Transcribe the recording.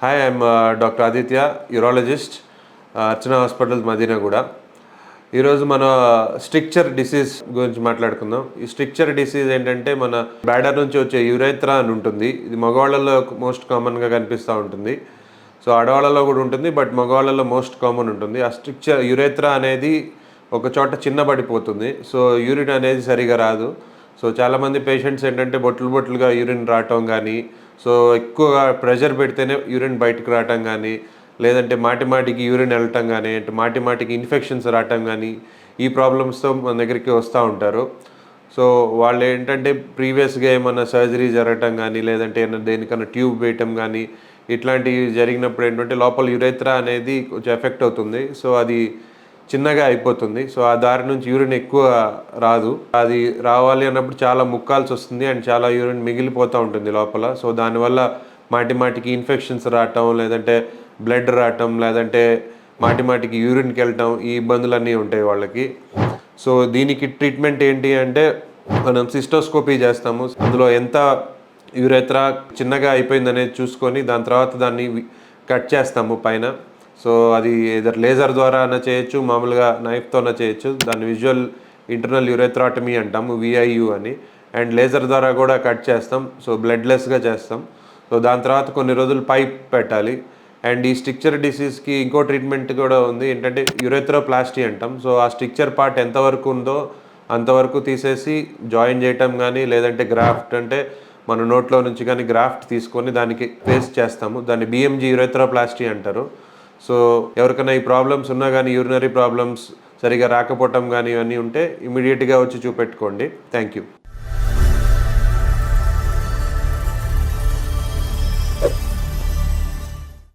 Hi, I'm doctor Aditya, urologist, Archana hospital Madinaguda. ఈరోజు మన stricture disease గురించి మాట్లాడుకుందాం. ఈ స్ట్రిక్చర్ డిసీజ్ ఏంటంటే మన బ్లాడర్ నుంచి వచ్చే యురేత్రా అని ఉంటుంది. ఇది మగవాళ్ళలో మోస్ట్ కామన్గా కనిపిస్తూ ఉంటుంది. సో ఆడవాళ్ళలో కూడా ఉంటుంది, బట్ మగవాళ్ళలో మోస్ట్ కామన్ ఉంటుంది. ఆ స్ట్రిక్చర్ యురేత్రా అనేది ఒక చోట చిన్నబడిపోతుంది. సో యూరిన్ అనేది సరిగా రాదు. సో చాలామంది పేషెంట్స్ ఏంటంటే బొట్లుగా యూరిన్ రావటం కానీ, సో ఎక్కువగా ప్రెషర్ పెడితేనే యూరిన్ బయటకు రావటం కానీ, లేదంటే మాటికి యూరిన్ వెళ్ళటం కానీ, అంటే మాటికి ఇన్ఫెక్షన్స్ రావటం కానీ, ఈ ప్రాబ్లమ్స్తో మన దగ్గరికి వస్తూ ఉంటారు. సో వాళ్ళు ఏంటంటే ప్రీవియస్గా ఏమైనా సర్జరీ జరగటం కానీ, లేదంటే ఏమైనా దేనికన్నా ట్యూబ్ వేయటం కానీ, ఇట్లాంటివి జరిగినప్పుడు ఏంటంటే లోపల యురేత్రా అనేది కొంచెం ఎఫెక్ట్ అవుతుంది. సో అది చిన్నగా అయిపోతుంది. సో ఆ దారి నుంచి యూరిన్ ఎక్కువ రాదు. అది రావాలి అన్నప్పుడు చాలా ముక్కాల్సి వస్తుంది అండ్ చాలా యూరిన్ మిగిలిపోతూ ఉంటుంది లోపల. సో దానివల్ల మాటికి ఇన్ఫెక్షన్స్ రావటం, లేదంటే బ్లడ్ రావటం, లేదంటే మాటికి యూరిన్కి వెళ్ళటం, ఈ ఇబ్బందులన్నీ ఉంటాయి వాళ్ళకి. సో దీనికి ట్రీట్మెంట్ ఏంటి అంటే మనం సిస్టోస్కోపీ చేస్తాము. అందులో ఎంత యురేత్రా చిన్నగా అయిపోయింది అనేది చూసుకొని దాని తర్వాత దాన్ని కట్ చేస్తాము పైన. సో అది ఏదర్ లేజర్ ద్వారా అయినా చేయొచ్చు, మామూలుగా నైఫ్తోనే చేయొచ్చు. దాన్ని విజువల్ ఇంటర్నల్ యురేథ్రాటమీ అంటాము, విఐయు అని. అండ్ లేజర్ ద్వారా కూడా కట్ చేస్తాం. సో బ్లడ్లెస్గా చేస్తాం. సో దాని తర్వాత కొన్ని రోజులు పైప్ పెట్టాలి. అండ్ ఈ స్ట్రిక్చర్ డిసీజ్కి ఇంకో ట్రీట్మెంట్ కూడా ఉంది, ఏంటంటే యురేథ్రోప్లాస్టీ అంటాం. సో ఆ స్ట్రిక్చర్ పార్ట్ ఎంతవరకు ఉందో అంతవరకు తీసేసి జాయిన్ చేయటం కానీ, లేదంటే గ్రాఫ్ట్ అంటే మన నోట్లో నుంచి కానీ గ్రాఫ్ట్ తీసుకొని దానికి పేస్ట్ చేస్తాము. దాన్ని బిఎంజీ యురేథ్రోప్లాస్టీ అంటారు. సో ఎవరికైనా ఈ ప్రాబ్లమ్స్ ఉన్నా కానీ, యూరినరీ ప్రాబ్లమ్స్ సరిగా రాకపోవటం కానీ ఇవన్నీ ఉంటే ఇమీడియట్గా వచ్చి చూపెట్టుకోండి. Thank you.